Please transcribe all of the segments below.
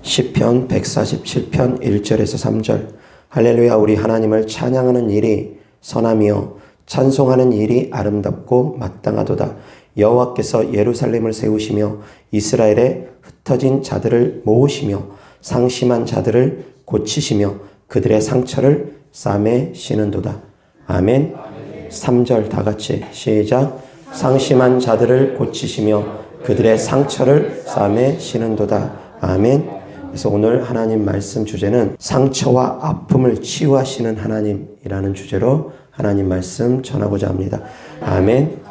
시편 147편 1절에서 3절. 할렐루야. 우리 하나님을 찬양하는 일이 선하며 찬송하는 일이 아름답고 마땅하도다. 여호와께서 예루살렘을 세우시며 이스라엘에 흩어진 자들을 모으시며 상심한 자들을 고치시며 그들의 상처를 싸매시는도다. 아멘. 3절 다 같이 시작. 상심한 자들을 고치시며 그들의 상처를 싸매시는도다. 아멘. 그래서 오늘 하나님 말씀 주제는 상처와 아픔을 치유하시는 하나님이라는 주제로 하나님 말씀 전하고자 합니다. 아멘.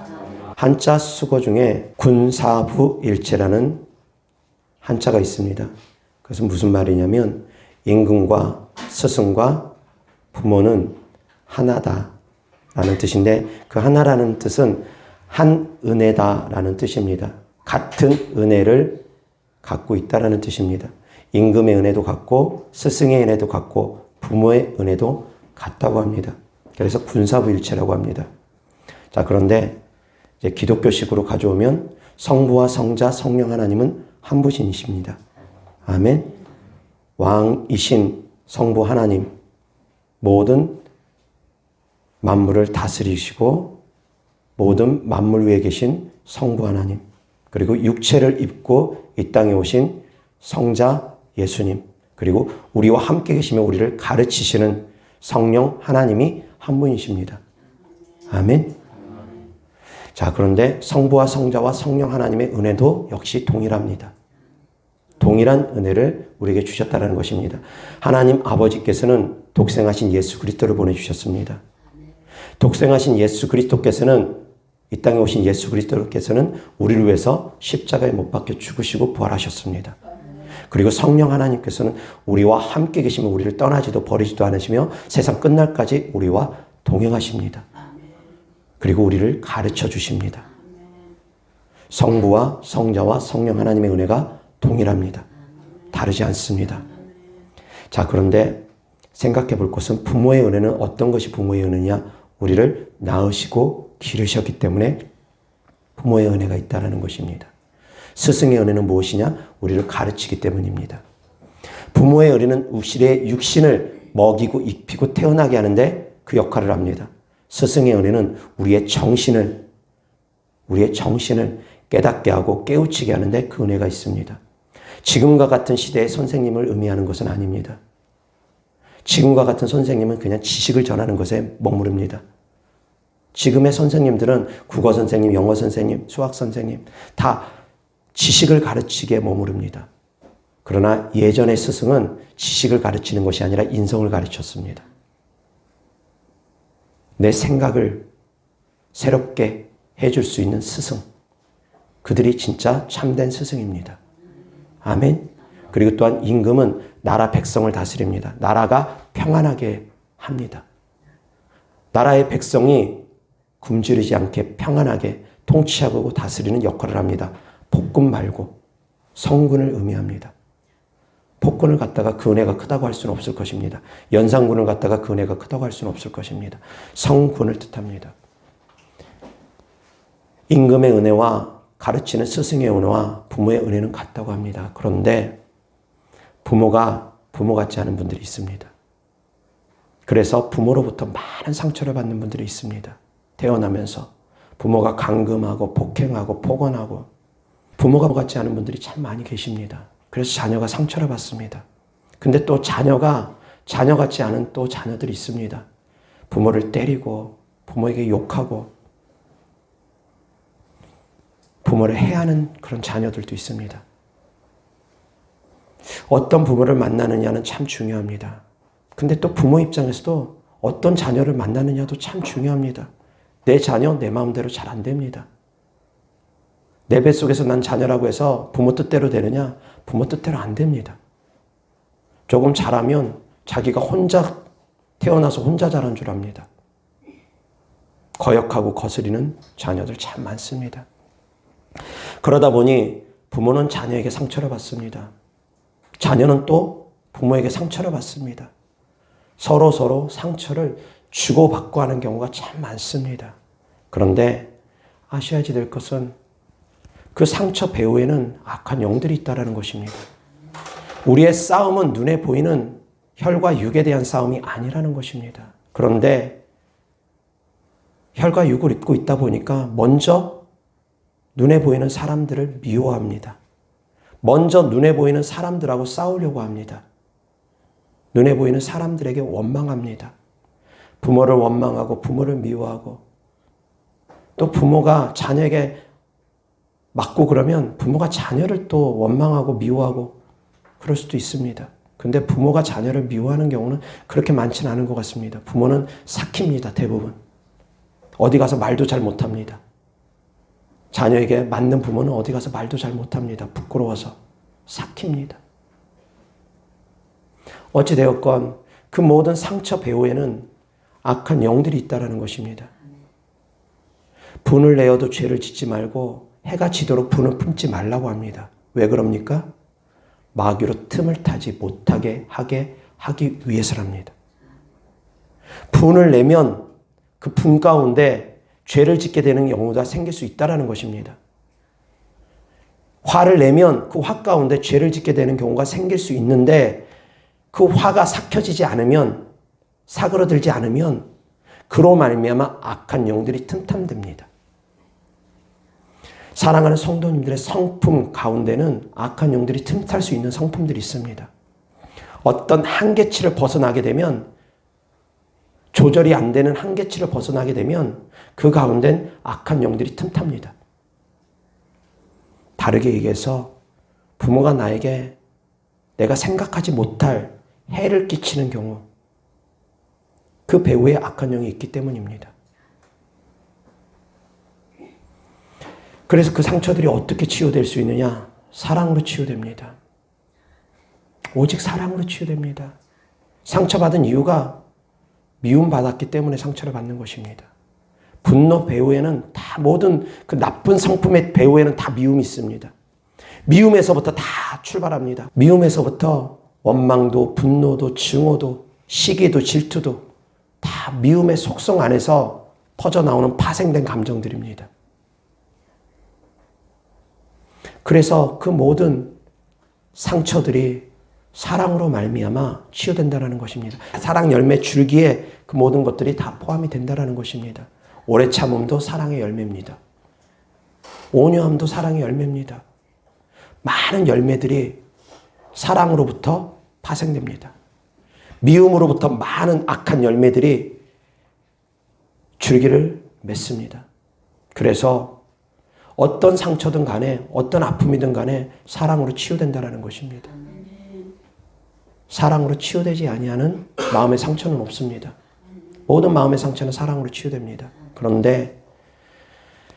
한자 수거 중에 군사부일체라는 한자가 있습니다. 그것은 무슨 말이냐면 임금과 스승과 부모는 하나다라는 뜻인데, 그 하나라는 뜻은 한 은혜다라는 뜻입니다. 같은 은혜를 갖고 있다라는 뜻입니다. 임금의 은혜도 같고 스승의 은혜도 같고 부모의 은혜도 같다고 합니다. 그래서 군사부일체라고 합니다. 자, 그런데 이제 기독교식으로 가져오면 성부와 성자 성령 하나님은 한 분이십니다. 아멘. 왕이신 성부 하나님, 모든 만물을 다스리시고 모든 만물 위에 계신 성부 하나님, 그리고 육체를 입고 이 땅에 오신 성자 예수님, 그리고 우리와 함께 계시며 우리를 가르치시는 성령 하나님이 한 분이십니다. 아멘. 자, 그런데 성부와 성자와 성령 하나님의 은혜도 역시 동일합니다. 동일한 은혜를 우리에게 주셨다는 것입니다. 하나님 아버지께서는 독생하신 예수 그리스도를 보내주셨습니다. 독생하신 예수 그리스도께서는, 이 땅에 오신 예수 그리스도께서는 우리를 위해서 십자가에 못 박혀 죽으시고 부활하셨습니다. 그리고 성령 하나님께서는 우리와 함께 계시며 우리를 떠나지도 버리지도 않으시며 세상 끝날까지 우리와 동행하십니다. 그리고 우리를 가르쳐 주십니다. 성부와 성자와 성령 하나님의 은혜가 동일합니다. 다르지 않습니다. 자, 그런데 생각해 볼 것은 부모의 은혜는 어떤 것이 부모의 은혜냐? 우리를 낳으시고 기르셨기 때문에 부모의 은혜가 있다는 것입니다. 스승의 은혜는 무엇이냐? 우리를 가르치기 때문입니다. 부모의 은혜는 우리의 육신을 먹이고 입히고 태어나게 하는데 그 역할을 합니다. 스승의 은혜는 우리의 정신을 깨닫게 하고 깨우치게 하는데 그 은혜가 있습니다. 지금과 같은 시대의 선생님을 의미하는 것은 아닙니다. 지금과 같은 선생님은 그냥 지식을 전하는 것에 머무릅니다. 지금의 선생님들은 국어 선생님, 영어 선생님, 수학 선생님 다 지식을 가르치기에 머무릅니다. 그러나 예전의 스승은 지식을 가르치는 것이 아니라 인성을 가르쳤습니다. 내 생각을 새롭게 해줄 수 있는 스승, 그들이 진짜 참된 스승입니다. 아멘. 그리고 또한 임금은 나라 백성을 다스립니다. 나라가 평안하게 합니다. 나라의 백성이 굶주리지 않게 평안하게 통치하고 다스리는 역할을 합니다. 복군 말고 성군을 의미합니다. 복군을 갖다가 그 은혜가 크다고 할 수는 없을 것입니다. 연산군을 갖다가 그 은혜가 크다고 할 수는 없을 것입니다. 성군을 뜻합니다. 임금의 은혜와 가르치는 스승의 은혜와 부모의 은혜는 같다고 합니다. 그런데 부모 같지 않은 분들이 있습니다. 그래서 부모로부터 많은 상처를 받는 분들이 있습니다. 태어나면서 부모가 강금하고 폭행하고 폭언하고 부모가 같지 않은 분들이 참 많이 계십니다. 그래서 자녀가 상처를 받습니다. 근데 또 자녀 같지 않은 또 자녀들이 있습니다. 부모를 때리고 부모에게 욕하고 부모를 해하는 그런 자녀들도 있습니다. 어떤 부모를 만나느냐는 참 중요합니다. 근데 또 부모 입장에서도 어떤 자녀를 만나느냐도 참 중요합니다. 내 자녀 내 마음대로 잘 안 됩니다. 내 뱃속에서 난 자녀라고 해서 부모 뜻대로 되느냐? 부모 뜻대로 안 됩니다. 조금 자라면 자기가 혼자 태어나서 혼자 자란 줄 압니다. 거역하고 거스리는 자녀들 참 많습니다. 그러다 보니 부모는 자녀에게 상처를 받습니다. 자녀는 또 부모에게 상처를 받습니다. 서로 상처를 주고받고 하는 경우가 참 많습니다. 그런데 아셔야지 될 것은 그 상처 배후에는 악한 영들이 있다는 것입니다. 우리의 싸움은 눈에 보이는 혈과 육에 대한 싸움이 아니라는 것입니다. 그런데 혈과 육을 입고 있다 보니까 먼저 눈에 보이는 사람들을 미워합니다. 먼저 눈에 보이는 사람들하고 싸우려고 합니다. 눈에 보이는 사람들에게 원망합니다. 부모를 원망하고 부모를 미워하고 또 부모가 자녀에게 맞고 그러면 부모가 자녀를 또 원망하고 미워하고 그럴 수도 있습니다. 근데 부모가 자녀를 미워하는 경우는 그렇게 많지는 않은 것 같습니다. 부모는 삭힙니다, 대부분. 어디 가서 말도 잘 못합니다. 자녀에게 맞는 부모는 어디 가서 말도 잘 못합니다. 부끄러워서 삭힙니다. 어찌되었건 그 모든 상처 배후에는 악한 영들이 있다는 것입니다. 분을 내어도 죄를 짓지 말고 해가 지도록 분을 품지 말라고 합니다. 왜 그럽니까? 마귀로 틈을 타지 못하게 하기 위해서랍니다. 분을 내면 그 분 가운데 죄를 짓게 되는 경우가 생길 수 있다는 것입니다. 화를 내면 그 화 가운데 죄를 짓게 되는 경우가 생길 수 있는데 그 화가 삭혀지지 않으면 사그러들지 않으면 그로 말미암아 악한 영들이 틈탐됩니다. 사랑하는 성도님들의 성품 가운데는 악한 영들이 틈탈 수 있는 성품들이 있습니다. 어떤 한계치를 벗어나게 되면 조절이 안 되는 한계치를 벗어나게 되면 그 가운데는 악한 영들이 틈탑니다. 다르게 얘기해서 부모가 나에게 내가 생각하지 못할 해를 끼치는 경우 그 배후에 악한 영이 있기 때문입니다. 그래서 그 상처들이 어떻게 치유될 수 있느냐? 사랑으로 치유됩니다. 오직 사랑으로 치유됩니다. 상처받은 이유가 미움받았기 때문에 상처를 받는 것입니다. 분노 배후에는 다 모든 그 나쁜 성품의 배후에는 다 미움이 있습니다. 미움에서부터 다 출발합니다. 미움에서부터 원망도 분노도 증오도 시기도 질투도 다 미움의 속성 안에서 퍼져나오는 파생된 감정들입니다. 그래서 그 모든 상처들이 사랑으로 말미암아 치유된다는 것입니다. 사랑 열매 줄기에 그 모든 것들이 다 포함이 된다는 것입니다. 오래 참음도 사랑의 열매입니다. 온유함도 사랑의 열매입니다. 많은 열매들이 사랑으로부터 파생됩니다. 미움으로부터 많은 악한 열매들이 줄기를 맺습니다. 그래서 어떤 상처든 간에 어떤 아픔이든 간에 사랑으로 치유된다는 것입니다. 사랑으로 치유되지 아니하는 마음의 상처는 없습니다. 모든 마음의 상처는 사랑으로 치유됩니다. 그런데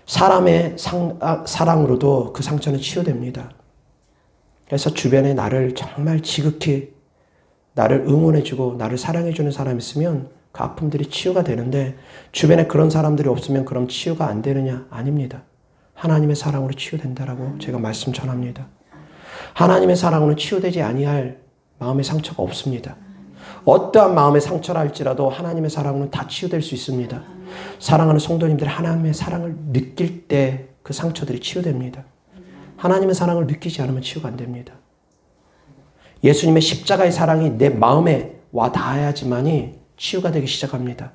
사람의 사랑으로도 그 상처는 치유됩니다. 그래서 주변에 나를 정말 지극히 나를 응원해주고 나를 사랑해주는 사람이 있으면 그 아픔들이 치유가 되는데 주변에 그런 사람들이 없으면 그럼 치유가 안 되느냐? 아닙니다. 하나님의 사랑으로 치유된다라고 제가 말씀 전합니다. 하나님의 사랑으로는 치유되지 아니할 마음의 상처가 없습니다. 어떠한 마음의 상처라 할지라도 하나님의 사랑으로는 다 치유될 수 있습니다. 사랑하는 성도님들 하나님의 사랑을 느낄 때 그 상처들이 치유됩니다. 하나님의 사랑을 느끼지 않으면 치유가 안 됩니다. 예수님의 십자가의 사랑이 내 마음에 와 닿아야지만이 치유가 되기 시작합니다.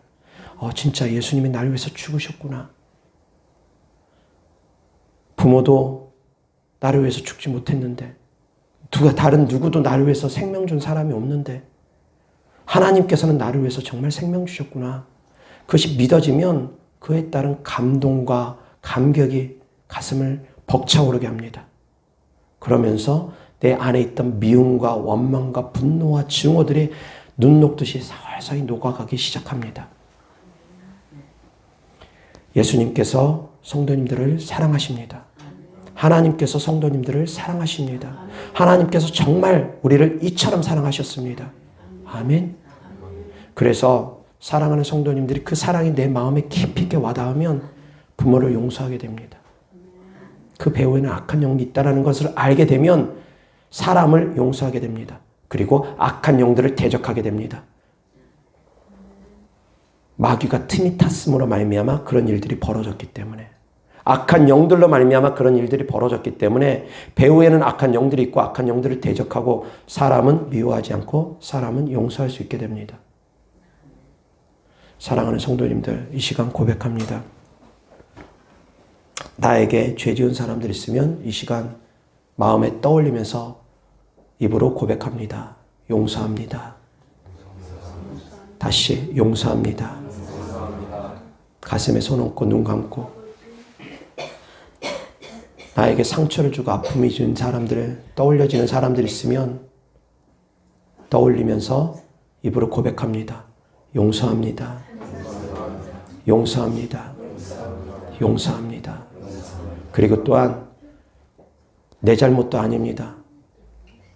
진짜 예수님이 나를 위해서 죽으셨구나. 부모도 나를 위해서 죽지 못했는데 다른 누구도 나를 위해서 생명 준 사람이 없는데 하나님께서는 나를 위해서 정말 생명 주셨구나. 그것이 믿어지면 그에 따른 감동과 감격이 가슴을 벅차오르게 합니다. 그러면서 내 안에 있던 미움과 원망과 분노와 증오들이 눈 녹듯이 서서히 녹아가기 시작합니다. 예수님께서 성도님들을 사랑하십니다. 하나님께서 성도님들을 사랑하십니다. 하나님께서 정말 우리를 이처럼 사랑하셨습니다. 아멘. 그래서 사랑하는 성도님들이 그 사랑이 내 마음에 깊이 있게 와닿으면 부모를 용서하게 됩니다. 그 배후에는 악한 영이 있다는 것을 알게 되면 사람을 용서하게 됩니다. 그리고 악한 영들을 대적하게 됩니다. 마귀가 틈이 탔음으로 말미암아 그런 일들이 벌어졌기 때문에 악한 영들로 말미암아 그런 일들이 벌어졌기 때문에 배후에는 악한 영들이 있고 악한 영들을 대적하고 사람은 미워하지 않고 사람은 용서할 수 있게 됩니다. 사랑하는 성도님들, 이 시간 고백합니다. 나에게 죄 지은 사람들 있으면 이 시간 마음에 떠올리면서 입으로 고백합니다. 용서합니다. 다시 용서합니다. 가슴에 손 얹고 눈 감고 나에게 상처를 주고 아픔이 준 사람들을 떠올려지는 사람들이 있으면 떠올리면서 입으로 고백합니다. 용서합니다. 용서합니다. 용서합니다. 그리고 또한 내 잘못도 아닙니다.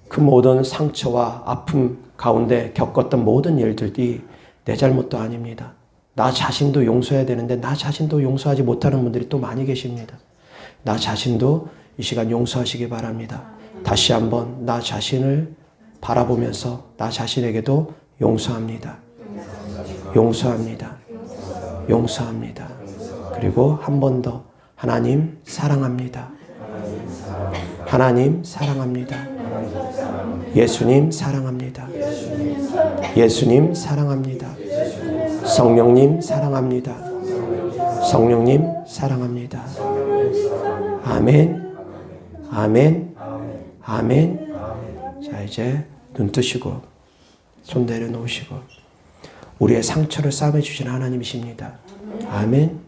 그 모든 상처와 아픔 가운데 겪었던 모든 일들이 내 잘못도 아닙니다. 나 자신도 용서해야 되는데 나 자신도 용서하지 못하는 분들이 또 많이 계십니다. 나 자신도 이 시간 용서하시기 바랍니다. 다시 한번 나 자신을 바라보면서 나 자신에게도 용서합니다. 용서합니다. 용서합니다. 그리고 한 번 더 하나님 사랑합니다. 하나님 사랑합니다. 예수님 사랑합니다. 예수님 사랑합니다. 성령님 사랑합니다. 성령님 사랑합니다. 아멘, 아멘, 아멘. 자, 이제 눈 뜨시고 손 내려놓으시고 우리의 상처를 싸매주신 하나님이십니다. 아멘.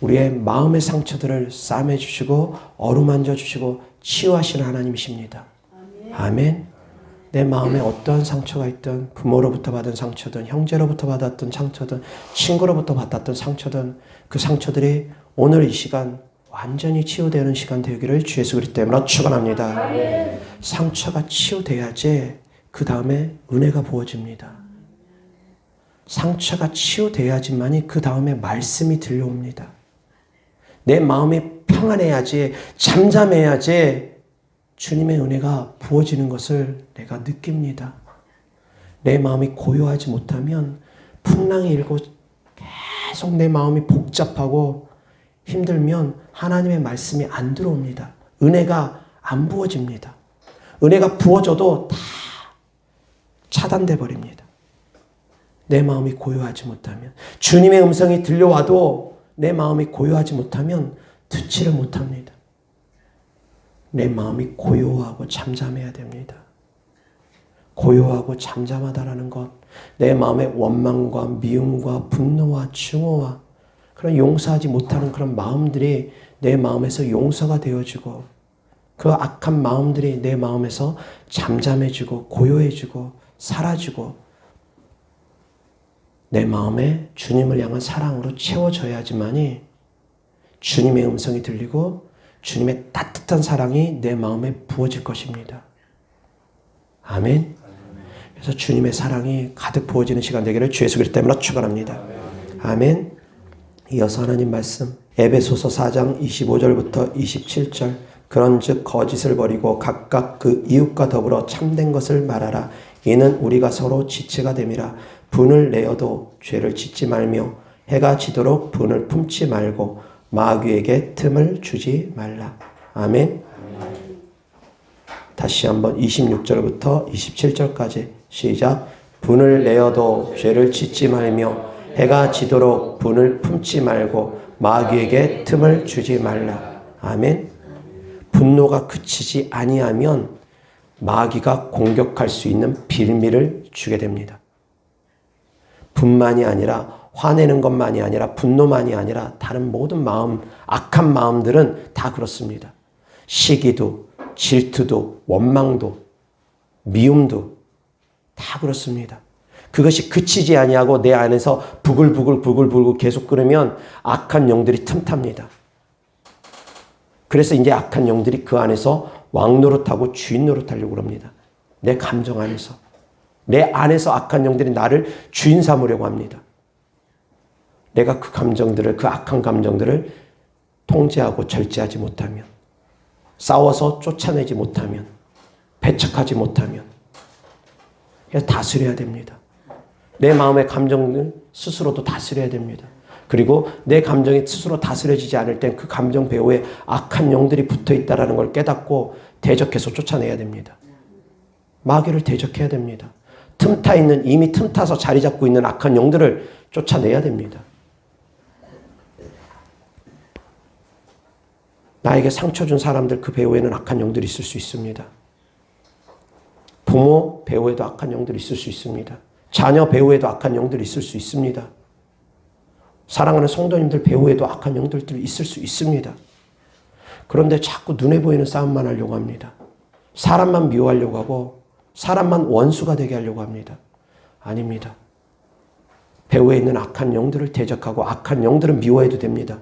우리의 마음의 상처들을 싸매주시고 어루만져 주시고 치유하시는 하나님이십니다. 아멘. 내 마음에 어떠한 상처가 있든 부모로부터 받은 상처든 형제로부터 받았던 상처든 친구로부터 받았던 상처든 그 상처들이 오늘 이 시간 완전히 치유되는 시간 되기를 주 예수 그리스도 이름으로 축원합니다. 상처가 치유돼야지 그 다음에 은혜가 부어집니다. 상처가 치유돼야지만이 그 다음에 말씀이 들려옵니다. 내 마음이 평안해야지, 잠잠해야지 주님의 은혜가 부어지는 것을 내가 느낍니다. 내 마음이 고요하지 못하면 풍랑이 일고 계속 내 마음이 복잡하고 힘들면 하나님의 말씀이 안 들어옵니다. 은혜가 안 부어집니다. 은혜가 부어져도 다 차단돼 버립니다. 내 마음이 고요하지 못하면 주님의 음성이 들려와도 내 마음이 고요하지 못하면 듣지를 못합니다. 내 마음이 고요하고 잠잠해야 됩니다. 고요하고 잠잠하다라는 것, 내 마음의 원망과 미움과 분노와 증오와 그런 용서하지 못하는 그런 마음들이 내 마음에서 용서가 되어지고 그 악한 마음들이 내 마음에서 잠잠해지고 고요해지고 사라지고 내 마음에 주님을 향한 사랑으로 채워져야지만이 주님의 음성이 들리고 주님의 따뜻한 사랑이 내 마음에 부어질 것입니다. 아멘. 그래서 주님의 사랑이 가득 부어지는 시간 되기를 주 예수 그리스도 이름으로 축원합니다. 아멘. 이어서 하나님 말씀 에베소서 4장 25절부터 27절 그런즉 거짓을 버리고 각각 그 이웃과 더불어 참된 것을 말하라. 이는 우리가 서로 지체가 됨이라. 분을 내어도 죄를 짓지 말며 해가 지도록 분을 품지 말고 마귀에게 틈을 주지 말라. 아멘. 다시 한번 26절부터 27절까지 시작. 분을 내어도 죄를 짓지 말며 해가 지도록 분을 품지 말고 마귀에게 틈을 주지 말라. 아멘. 분노가 그치지 아니하면 마귀가 공격할 수 있는 빌미를 주게 됩니다. 분만이 아니라 화내는 것만이 아니라 분노만이 아니라 다른 모든 마음, 악한 마음들은 다 그렇습니다. 시기도, 질투도, 원망도, 미움도 다 그렇습니다. 그것이 그치지 아니하고 내 안에서 부글부글 계속 끓으면 악한 영들이 틈탑니다. 그래서 이제 악한 영들이 그 안에서 왕 노릇하고 주인 노릇하려고 합니다. 내 감정 안에서. 내 안에서 악한 영들이 나를 주인 삼으려고 합니다. 내가 그 감정들을, 그 악한 감정들을 통제하고 절제하지 못하면, 싸워서 쫓아내지 못하면, 배척하지 못하면, 그래서 다스려야 됩니다. 내 마음의 감정을 스스로도 다스려야 됩니다. 그리고 내 감정이 스스로 다스려지지 않을 땐 그 감정 배후에 악한 영들이 붙어 있다는 걸 깨닫고 대적해서 쫓아내야 됩니다. 마귀를 대적해야 됩니다. 틈타 있는, 이미 틈타서 자리 잡고 있는 악한 영들을 쫓아내야 됩니다. 나에게 상처 준 사람들 그 배후에는 악한 영들이 있을 수 있습니다. 부모 배후에도 악한 영들이 있을 수 있습니다. 자녀 배후에도 악한 영들이 있을 수 있습니다. 사랑하는 성도님들 배후에도 악한 영들이 있을 수 있습니다. 그런데 자꾸 눈에 보이는 싸움만 하려고 합니다. 사람만 미워하려고 하고 사람만 원수가 되게 하려고 합니다. 아닙니다. 배후에 있는 악한 영들을 대적하고 악한 영들은 미워해도 됩니다.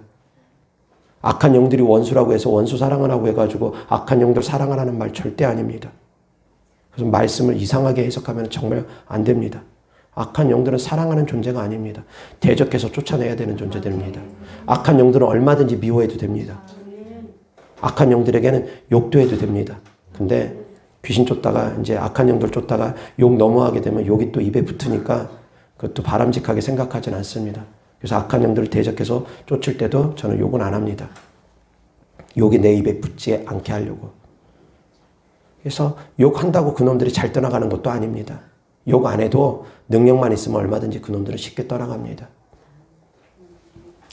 악한 영들이 원수라고 해서 원수 사랑하라고 해가지고 악한 영들 사랑하라는 말 절대 아닙니다. 그래서 말씀을 이상하게 해석하면 정말 안 됩니다. 악한 영들은 사랑하는 존재가 아닙니다. 대적해서 쫓아내야 되는 존재들입니다. 악한 영들은 얼마든지 미워해도 됩니다. 악한 영들에게는 욕도 해도 됩니다. 근데 귀신 쫓다가 이제 악한 영들 쫓다가 욕 너무하게 되면 욕이 또 입에 붙으니까 그것도 바람직하게 생각하진 않습니다. 그래서 악한 영들을 대적해서 쫓을 때도 저는 욕은 안 합니다. 욕이 내 입에 붙지 않게 하려고. 그래서 욕한다고 그놈들이 잘 떠나가는 것도 아닙니다. 욕 안 해도 능력만 있으면 얼마든지 그놈들은 쉽게 떠나갑니다.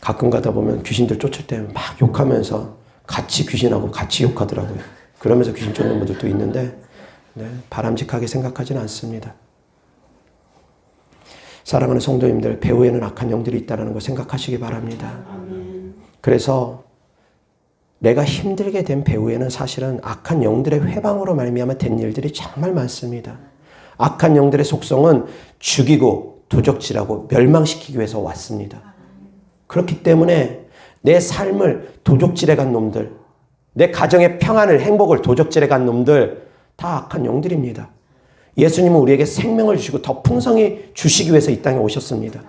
가끔 가다 보면 귀신들 쫓을 때 막 욕하면서 같이 귀신하고 같이 욕하더라고요. 그러면서 귀신 쫓는 분들도 있는데 바람직하게 생각하지는 않습니다. 사랑하는 성도님들, 배후에는 악한 영들이 있다는 걸 생각하시기 바랍니다. 그래서 내가 힘들게 된 배후에는 사실은 악한 영들의 회방으로 말미암아 된 일들이 정말 많습니다. 악한 영들의 속성은 죽이고 도적질하고 멸망시키기 위해서 왔습니다. 그렇기 때문에 내 삶을 도적질해 간 놈들, 내 가정의 평안을, 행복을 도적질해 간 놈들 다 악한 영들입니다. 예수님은 우리에게 생명을 주시고 더 풍성히 주시기 위해서 이 땅에 오셨습니다.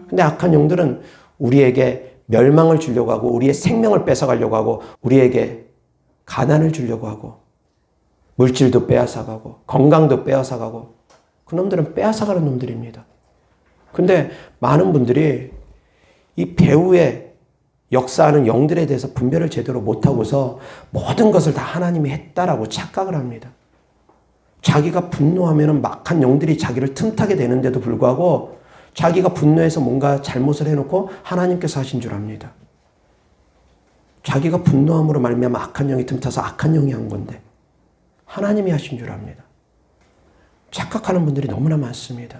근데 악한 영들은 우리에게 멸망을 주려고 하고 우리의 생명을 뺏어가려고 하고 우리에게 가난을 주려고 하고 물질도 빼앗아가고 건강도 빼앗아가고 그놈들은 빼앗아가는 놈들입니다. 근데 많은 분들이 이 배후에 역사하는 영들에 대해서 분별을 제대로 못하고서 모든 것을 다 하나님이 했다라고 착각을 합니다. 자기가 분노하면 막한 영들이 자기를 틈타게 되는데도 불구하고 자기가 분노해서 뭔가 잘못을 해놓고 하나님께서 하신 줄 압니다. 자기가 분노함으로 말미암아 악한 영이 틈타서 악한 영이 한 건데 하나님이 하신 줄 압니다. 착각하는 분들이 너무나 많습니다.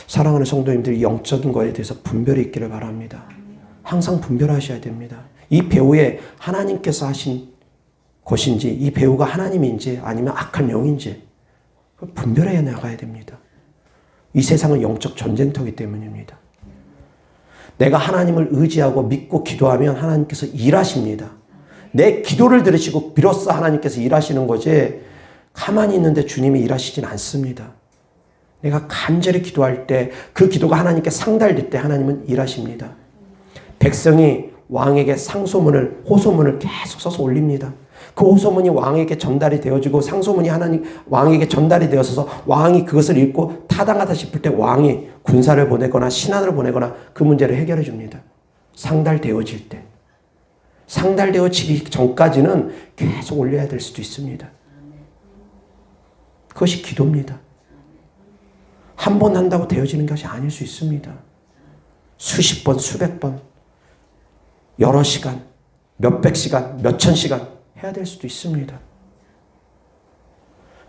사랑하는 성도님들이 영적인 거에 대해서 분별이 있기를 바랍니다. 항상 분별하셔야 됩니다. 이 배후에 하나님께서 하신 것인지 이 배후가 하나님인지 아니면 악한 영인지 분별해야 나가야 됩니다. 이 세상은 영적 전쟁터이기 때문입니다. 내가 하나님을 의지하고 믿고 기도하면 하나님께서 일하십니다. 내 기도를 들으시고 비로소 하나님께서 일하시는 거지 가만히 있는데 주님이 일하시진 않습니다. 내가 간절히 기도할 때 그 기도가 하나님께 상달될 때 하나님은 일하십니다. 백성이 왕에게 상소문을, 호소문을 계속 써서 올립니다. 그 호소문이 왕에게 전달이 되어지고 상소문이 왕에게 전달이 되어서 왕이 그것을 읽고 타당하다 싶을 때 왕이 군사를 보내거나 신하를 보내거나 그 문제를 해결해 줍니다. 상달되어질 때. 상달되어지기 전까지는 계속 올려야 될 수도 있습니다. 그것이 기도입니다. 한 번 한다고 되어지는 것이 아닐 수 있습니다. 수십 번, 수백 번, 여러 시간, 몇백 시간, 몇천 시간 해야 될 수도 있습니다.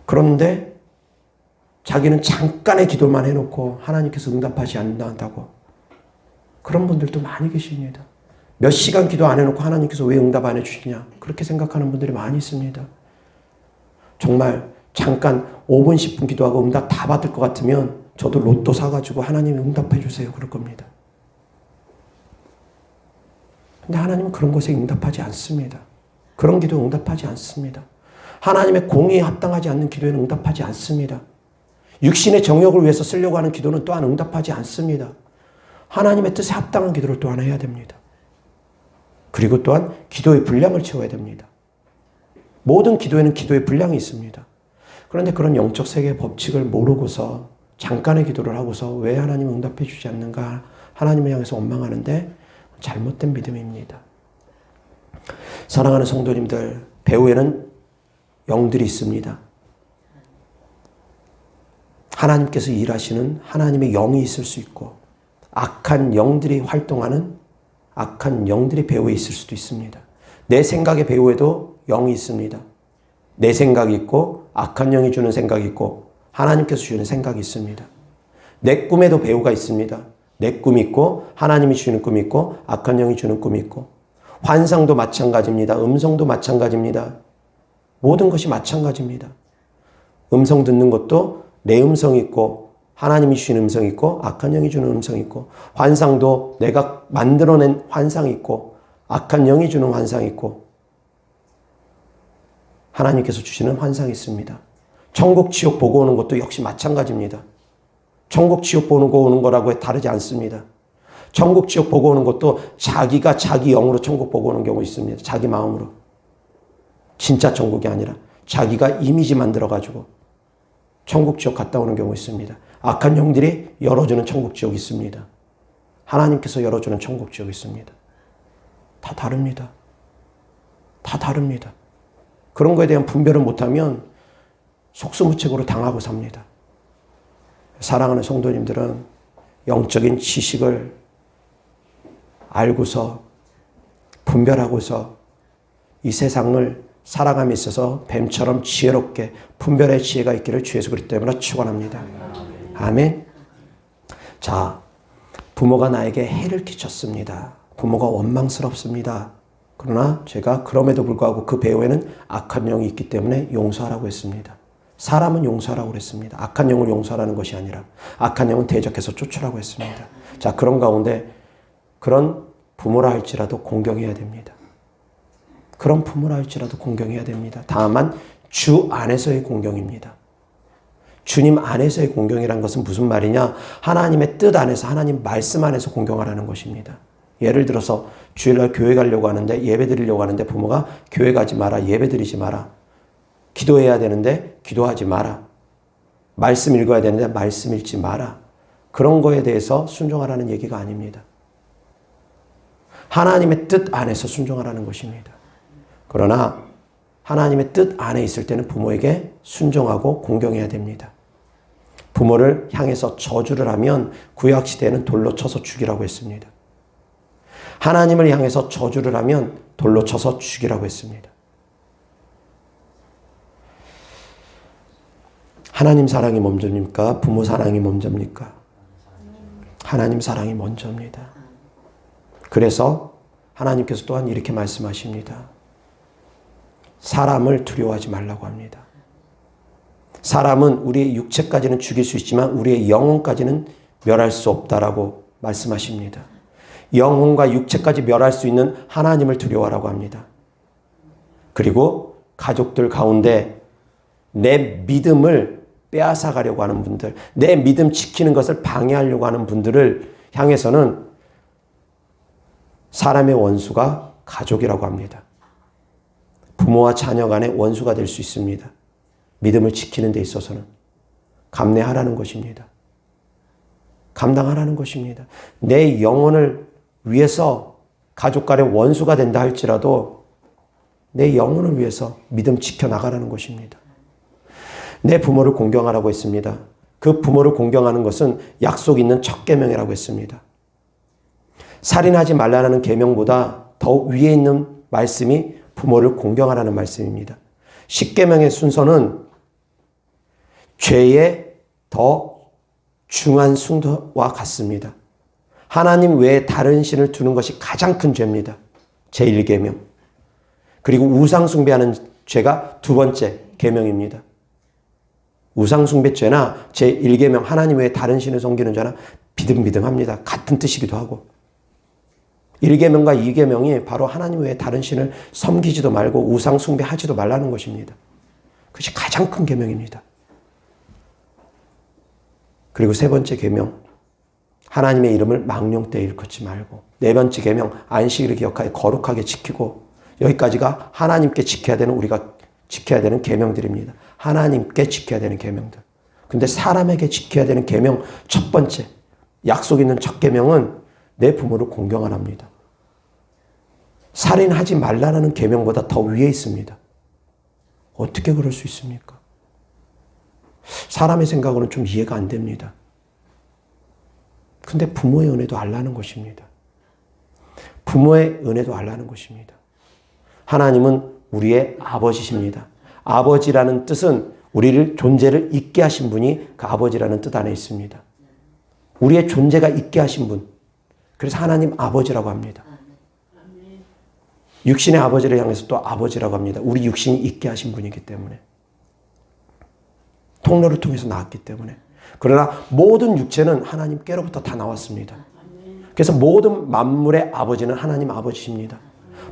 그런데 자기는 잠깐의 기도만 해놓고 하나님께서 응답하지 않는다고 그런 분들도 많이 계십니다. 몇 시간 기도 안 해놓고 하나님께서 왜 응답 안 해주시냐 그렇게 생각하는 분들이 많이 있습니다. 정말 잠깐 5분 10분 기도하고 응답 다 받을 것 같으면 저도 로또 사가지고 하나님 응답해 주세요 그럴 겁니다. 근데 하나님은 그런 것에 응답하지 않습니다. 그런 기도 응답하지 않습니다. 하나님의 공의에 합당하지 않는 기도에는 응답하지 않습니다. 육신의 정욕을 위해서 쓰려고 하는 기도는 또한 응답하지 않습니다. 하나님의 뜻에 합당한 기도를 또한 해야 됩니다. 그리고 또한 기도의 분량을 채워야 됩니다. 모든 기도에는 기도의 분량이 있습니다. 그런데 그런 영적 세계의 법칙을 모르고서 잠깐의 기도를 하고서 왜 하나님 응답해 주지 않는가 하나님을 향해서 원망하는데 잘못된 믿음입니다. 사랑하는 성도님들, 배후에는 영들이 있습니다. 하나님께서 일하시는 하나님의 영이 있을 수 있고 악한 영들이 활동하는 악한 영들이 배후에 있을 수도 있습니다. 내 생각의 배후에도 영이 있습니다. 내 생각이 있고 악한 영이 주는 생각이 있고 하나님께서 주는 생각이 있습니다. 내 꿈에도 배후가 있습니다. 내 꿈이 있고 하나님이 주는 꿈이 있고 악한 영이 주는 꿈이 있고 환상도 마찬가지입니다. 음성도 마찬가지입니다. 모든 것이 마찬가지입니다. 음성 듣는 것도 내 음성이 있고 하나님이 주시는 음성이 있고 악한 영이 주는 음성이 있고 환상도 내가 만들어낸 환상이 있고 악한 영이 주는 환상이 있고 하나님께서 주시는 환상이 있습니다. 천국 지옥 보고 오는 것도 역시 마찬가지입니다. 천국 지옥 보고 오는 거라고 다르지 않습니다. 천국 지옥 보고 오는 것도 자기가 자기 영으로 천국 보고 오는 경우 있습니다. 자기 마음으로. 진짜 천국이 아니라 자기가 이미지 만들어가지고 천국 지옥 갔다 오는 경우 있습니다. 악한 영들이 열어주는 천국 지옥이 있습니다. 하나님께서 열어주는 천국 지옥이 있습니다. 다 다릅니다. 다 다릅니다. 그런 거에 대한 분별을 못하면 속수무책으로 당하고 삽니다. 사랑하는 성도님들은 영적인 지식을 알고서 분별하고서 이 세상을 살아감에 있어서 뱀처럼 지혜롭게 분별의 지혜가 있기를 주 예수 그리스도 때문에 축원합니다. 아멘. 자, 부모가 나에게 해를 끼쳤습니다. 부모가 원망스럽습니다. 그러나 제가 그럼에도 불구하고 그 배후에는 악한 영이 있기 때문에 용서하라고 했습니다. 사람은 용서하라고 그랬습니다. 악한 영을 용서하라는 것이 아니라 악한 영은 대적해서 쫓으라고 했습니다. 자, 그런 가운데 그런 부모라 할지라도 공경해야 됩니다. 그런 부모라 할지라도 공경해야 됩니다. 다만 주 안에서의 공경입니다. 주님 안에서의 공경이란 것은 무슨 말이냐? 하나님의 뜻 안에서 하나님 말씀 안에서 공경하라는 것입니다. 예를 들어서 주일날 교회 가려고 하는데 예배 드리려고 하는데 부모가 교회 가지 마라, 예배 드리지 마라. 기도해야 되는데 기도하지 마라. 말씀 읽어야 되는데 말씀 읽지 마라. 그런 거에 대해서 순종하라는 얘기가 아닙니다. 하나님의 뜻 안에서 순종하라는 것입니다. 그러나 하나님의 뜻 안에 있을 때는 부모에게 순종하고 공경해야 됩니다. 부모를 향해서 저주를 하면 구약시대에는 돌로 쳐서 죽이라고 했습니다. 하나님을 향해서 저주를 하면 돌로 쳐서 죽이라고 했습니다. 하나님 사랑이 먼저입니까? 부모 사랑이 먼저입니까? 하나님 사랑이 먼저입니다. 그래서 하나님께서 또한 이렇게 말씀하십니다. 사람을 두려워하지 말라고 합니다. 사람은 우리의 육체까지는 죽일 수 있지만 우리의 영혼까지는 멸할 수 없다라고 말씀하십니다. 영혼과 육체까지 멸할 수 있는 하나님을 두려워하라고 합니다. 그리고 가족들 가운데 내 믿음을 빼앗아가려고 하는 분들, 내 믿음 지키는 것을 방해하려고 하는 분들을 향해서는 사람의 원수가 가족이라고 합니다. 부모와 자녀 간의 원수가 될 수 있습니다. 믿음을 지키는 데 있어서는 감내하라는 것입니다. 감당하라는 것입니다. 내 영혼을 위해서 가족 간의 원수가 된다 할지라도 내 영혼을 위해서 믿음 지켜나가라는 것입니다. 내 부모를 공경하라고 했습니다. 그 부모를 공경하는 것은 약속 있는 첫 계명이라고 했습니다. 살인하지 말라는 계명보다 더 위에 있는 말씀이 부모를 공경하라는 말씀입니다. 10계명의 순서는 죄의 더 중한 순서와 같습니다. 하나님 외에 다른 신을 두는 것이 가장 큰 죄입니다. 제1계명. 그리고 우상 숭배하는 죄가 두 번째 계명입니다. 우상 숭배죄나 제1계명 하나님 외에 다른 신을 섬기는 죄나 비등비등합니다. 같은 뜻이기도 하고. 1계명과 2계명이 바로 하나님 외에 다른 신을 섬기지도 말고 우상 숭배하지도 말라는 것입니다. 그것이 가장 큰 계명입니다. 그리고 세 번째 계명, 하나님의 이름을 망령되이 일컫지 말고. 네 번째 계명, 안식일을 기억하여 거룩하게 지키고. 여기까지가 하나님께 지켜야 되는, 우리가 지켜야 되는 계명들입니다. 하나님께 지켜야 되는 계명들. 근데 사람에게 지켜야 되는 계명 첫 번째, 약속 있는 첫 계명은 내 부모를 공경하랍니다. 살인하지 말라는 계명보다 더 위에 있습니다. 어떻게 그럴 수 있습니까? 사람의 생각으로는 좀 이해가 안 됩니다. 근데 부모의 은혜도 알라는 것입니다. 부모의 은혜도 알라는 것입니다. 하나님은 우리의 아버지십니다. 아버지라는 뜻은 우리를 존재를 있게 하신 분이 그 아버지라는 뜻 안에 있습니다. 우리의 존재가 있게 하신 분. 그래서 하나님 아버지라고 합니다. 육신의 아버지를 향해서 또 아버지라고 합니다. 우리 육신이 있게 하신 분이기 때문에. 통로를 통해서 나왔기 때문에. 그러나 모든 육체는 하나님께로부터 다 나왔습니다. 그래서 모든 만물의 아버지는 하나님 아버지십니다.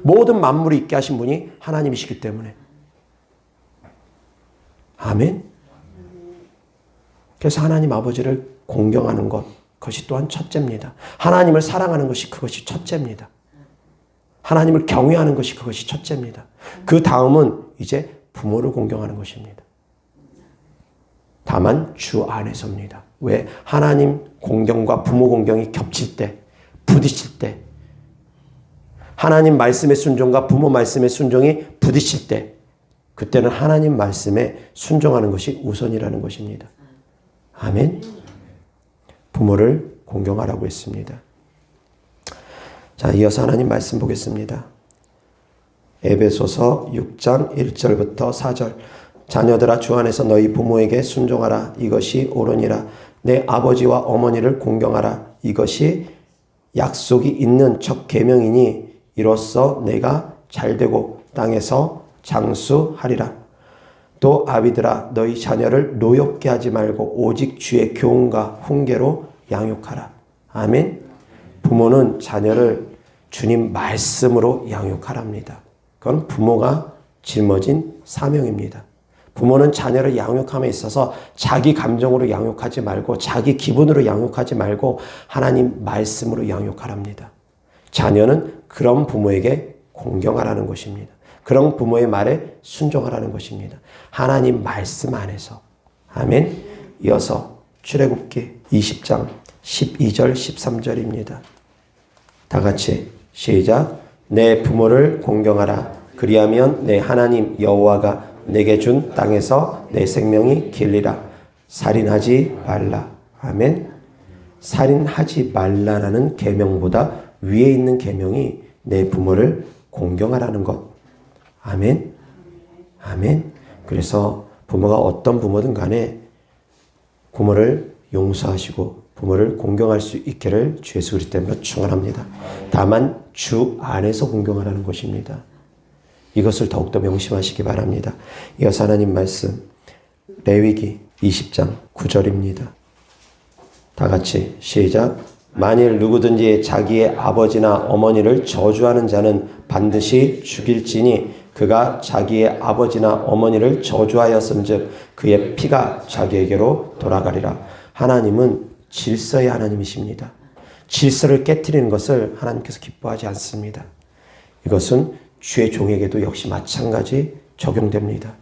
모든 만물이 있게 하신 분이 하나님이시기 때문에. 아멘. 그래서 하나님 아버지를 공경하는 것, 그것이 또한 첫째입니다. 하나님을 사랑하는 것이 그것이 첫째입니다. 하나님을 경외하는 것이 그것이 첫째입니다. 그 다음은 이제 부모를 공경하는 것입니다. 다만 주 안에서입니다. 왜? 하나님 공경과 부모 공경이 겹칠 때, 부딪힐 때, 하나님 말씀의 순종과 부모 말씀의 순종이 부딪힐 때, 그때는 하나님 말씀에 순종하는 것이 우선이라는 것입니다. 아멘. 부모를 공경하라고 했습니다. 자, 이어서 하나님 말씀 보겠습니다. 에베소서 6장 1절부터 4절. 자녀들아 주 안에서 너희 부모에게 순종하라. 이것이 옳으니라. 내 아버지와 어머니를 공경하라. 이것이 약속이 있는 첫 계명이니 이로써 내가 잘되고 땅에서 장수하리라. 또 아비들아 너희 자녀를 노엽게 하지 말고 오직 주의 교훈과 훈계로 양육하라. 아멘. 부모는 자녀를 주님 말씀으로 양육하랍니다. 그건 부모가 짊어진 사명입니다. 부모는 자녀를 양육함에 있어서 자기 감정으로 양육하지 말고 자기 기분으로 양육하지 말고 하나님 말씀으로 양육하랍니다. 자녀는 그런 부모에게 공경하라는 것입니다. 그런 부모의 말에 순종하라는 것입니다. 하나님 말씀 안에서. 아멘. 이어서 출애굽기 20장 12절 13절입니다. 다 같이 시작. 내 부모를 공경하라. 그리하면 내 하나님 여호와가 내게 준 땅에서 내 생명이 길리라. 살인하지 말라. 아멘. 살인하지 말라라는 계명보다 위에 있는 계명이 내 부모를 공경하라는 것. 아멘. 아멘. 그래서 부모가 어떤 부모든 간에 부모를 용서하시고 부모를 공경할 수 있기를 주 예수 그리스도 이름으로 축원합니다. 다만 주 안에서 공경하라는 것입니다. 이것을 더욱더 명심하시기 바랍니다. 이어서 하나님 말씀 레위기 20장 9절입니다. 다 같이 시작. 만일 누구든지 자기의 아버지나 어머니를 저주하는 자는 반드시 죽일지니 그가 자기의 아버지나 어머니를 저주하였음즉 그의 피가 자기에게로 돌아가리라. 하나님은 질서의 하나님이십니다. 질서를 깨트리는 것을 하나님께서 기뻐하지 않습니다. 이것은 주의 종에게도 역시 마찬가지 적용됩니다.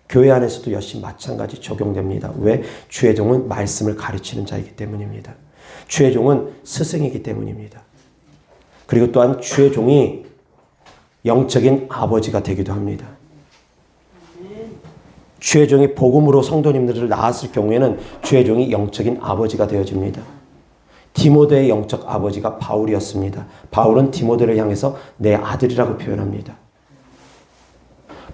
교회 안에서도 역시 마찬가지 적용됩니다. 왜? 주의 종은 말씀을 가르치는 자이기 때문입니다. 주의 종은 스승이기 때문입니다. 그리고 또한 주의 종이 영적인 아버지가 되기도 합니다. 주의 종이 복음으로 성도님들을 낳았을 경우에는 주의 종이 영적인 아버지가 되어집니다. 디모데의 영적 아버지가 바울이었습니다. 바울은 디모데를 향해서 내 아들이라고 표현합니다.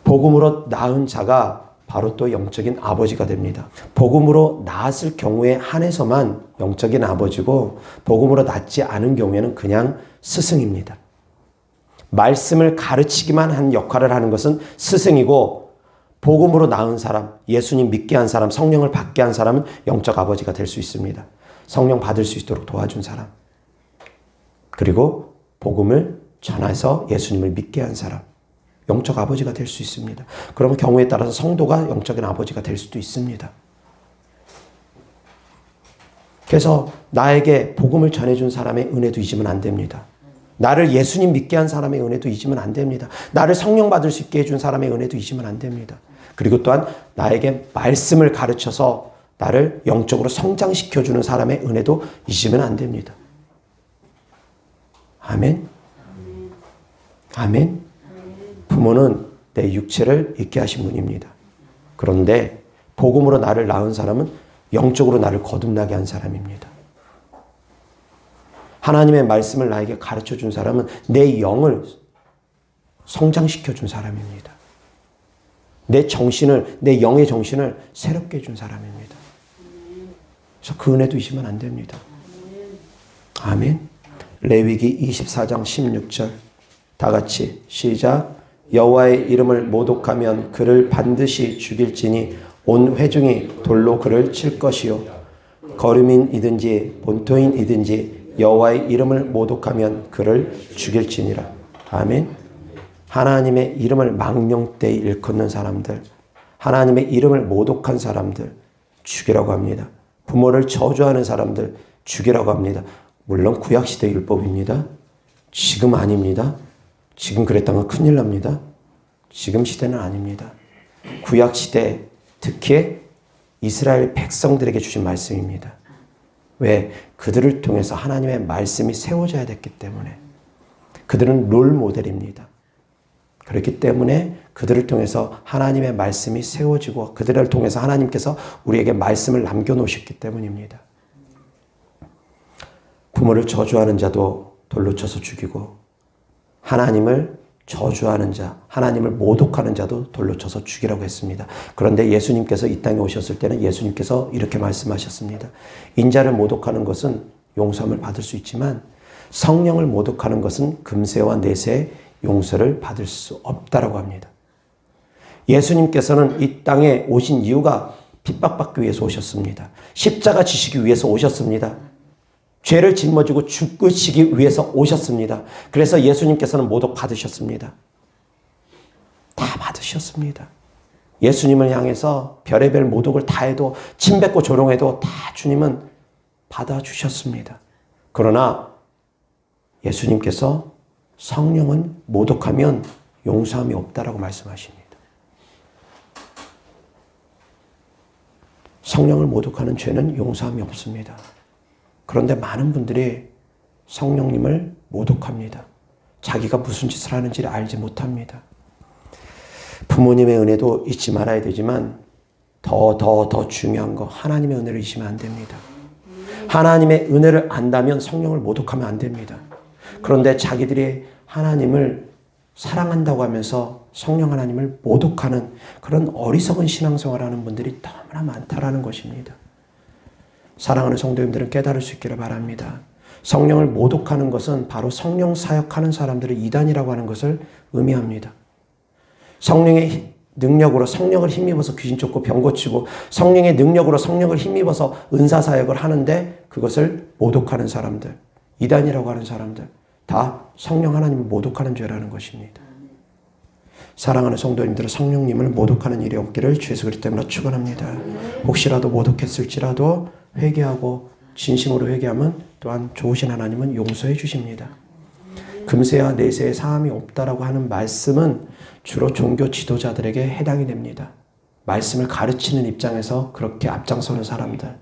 복음으로 낳은 자가 바로 또 영적인 아버지가 됩니다. 복음으로 낳았을 경우에 한해서만 영적인 아버지고 복음으로 낳지 않은 경우에는 그냥 스승입니다. 말씀을 가르치기만 한 역할을 하는 것은 스승이고 복음으로 낳은 사람, 예수님 믿게 한 사람, 성령을 받게 한 사람은 영적 아버지가 될 수 있습니다. 성령 받을 수 있도록 도와준 사람. 그리고 복음을 전해서 예수님을 믿게 한 사람. 영적 아버지가 될 수 있습니다. 그러면 경우에 따라서 성도가 영적인 아버지가 될 수도 있습니다. 그래서 나에게 복음을 전해준 사람의 은혜도 잊으면 안 됩니다. 나를 예수님 믿게 한 사람의 은혜도 잊으면 안 됩니다. 나를 성령 받을 수 있게 해준 사람의 은혜도 잊으면 안 됩니다. 그리고 또한 나에게 말씀을 가르쳐서 나를 영적으로 성장시켜주는 사람의 은혜도 잊으면 안 됩니다. 아멘. 아멘. 부모는 내 육체를 잊게 하신 분입니다. 그런데 복음으로 나를 낳은 사람은 영적으로 나를 거듭나게 한 사람입니다. 하나님의 말씀을 나에게 가르쳐 준 사람은 내 영을 성장시켜 준 사람입니다. 내 영의 정신을 새롭게 해준 사람입니다. 그래서 그 은혜도 잊으면 안 됩니다. 아멘. 레위기 24장 16절 다 같이 시작. 여호와의 이름을 모독하면 그를 반드시 죽일지니 온 회중이 돌로 그를 칠 것이요 거류민이든지 본토인이든지 여호와의 이름을 모독하면 그를 죽일지니라. 아멘. 하나님의 이름을 망령되이 일컫는 사람들, 하나님의 이름을 모독한 사람들 죽이라고 합니다. 부모를 저주하는 사람들 죽이라고 합니다. 물론 구약시대 율법입니다. 지금 아닙니다. 지금 그랬다면 큰일 납니다. 지금 시대는 아닙니다. 구약시대 특히 이스라엘 백성들에게 주신 말씀입니다. 왜? 그들을 통해서 하나님의 말씀이 세워져야 됐기 때문에. 그들은 롤 모델입니다. 그렇기 때문에 그들을 통해서 하나님의 말씀이 세워지고 그들을 통해서 하나님께서 우리에게 말씀을 남겨놓으셨기 때문입니다. 부모를 저주하는 자도 돌로 쳐서 죽이고 하나님을 저주하는 자, 하나님을 모독하는 자도 돌로 쳐서 죽이라고 했습니다. 그런데 예수님께서 이 땅에 오셨을 때는 예수님께서 이렇게 말씀하셨습니다. 인자를 모독하는 것은 용서함을 받을 수 있지만 성령을 모독하는 것은 금세와 내세의 용서를 받을 수 없다라고 합니다. 예수님께서는 이 땅에 오신 이유가 핍박받기 위해서 오셨습니다. 십자가 지시기 위해서 오셨습니다. 죄를 짊어지고 죽으시기 위해서 오셨습니다. 그래서 예수님께서는 모독 받으셨습니다. 다 받으셨습니다. 예수님을 향해서 별의별 모독을 다 해도 침뱉고 조롱해도 다 주님은 받아주셨습니다. 그러나 예수님께서 성령은 모독하면 용서함이 없다라고 말씀하십니다. 성령을 모독하는 죄는 용서함이 없습니다. 그런데 많은 분들이 성령님을 모독합니다. 자기가 무슨 짓을 하는지를 알지 못합니다. 부모님의 은혜도 잊지 말아야 되지만 더 중요한 거 하나님의 은혜를 잊으면 안 됩니다. 하나님의 은혜를 안다면 성령을 모독하면 안 됩니다. 그런데 자기들이 하나님을 사랑한다고 하면서 성령 하나님을 모독하는 그런 어리석은 신앙생활하는 분들이 너무나 많다라는 것입니다. 사랑하는 성도님들은 깨달을 수 있기를 바랍니다. 성령을 모독하는 것은 바로 성령 사역하는 사람들을 이단이라고 하는 것을 의미합니다. 성령의 능력으로 성령을 힘입어서 귀신 쫓고 병 고치고 성령의 능력으로 성령을 힘입어서 은사 사역을 하는데 그것을 모독하는 사람들, 이단이라고 하는 사람들 다 성령 하나님을 모독하는 죄라는 것입니다. 사랑하는 성도님들은 성령님을 모독하는 일이 없기를 주 예수 그리스도 이름으로 축원합니다. 혹시라도 모독했을지라도 회개하고 진심으로 회개하면 또한 좋으신 하나님은 용서해 주십니다. 금세와 내세의 사함이 없다라고 하는 말씀은 주로 종교 지도자들에게 해당이 됩니다. 말씀을 가르치는 입장에서 그렇게 앞장서는 사람들,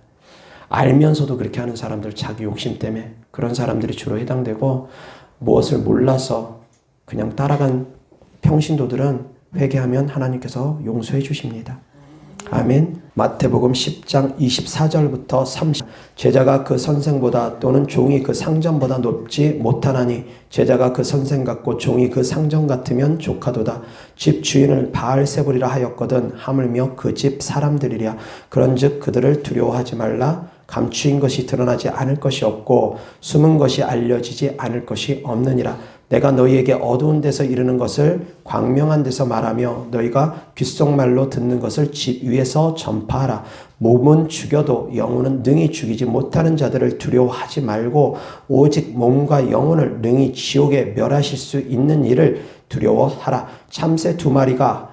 알면서도 그렇게 하는 사람들, 자기 욕심 때문에 그런 사람들이 주로 해당되고 무엇을 몰라서 그냥 따라간 평신도들은 회개하면 하나님께서 용서해 주십니다. 아멘. 마태복음 10장 24절부터 30. 제자가 그 선생보다 또는 종이 그 상전보다 높지 못하나니 제자가 그 선생 같고 종이 그 상전 같으면 족하도다. 집 주인을 바알세불이라 하였거든 하물며 그 집 사람들이랴. 그런즉 그들을 두려워하지 말라. 감추인 것이 드러나지 않을 것이 없고 숨은 것이 알려지지 않을 것이 없느니라. 내가 너희에게 어두운 데서 이르는 것을 광명한 데서 말하며 너희가 귓속말로 듣는 것을 집 위에서 전파하라. 몸은 죽여도 영혼은 능히 죽이지 못하는 자들을 두려워하지 말고 오직 몸과 영혼을 능히 지옥에 멸하실 수 있는 일을 두려워하라. 참새 2마리가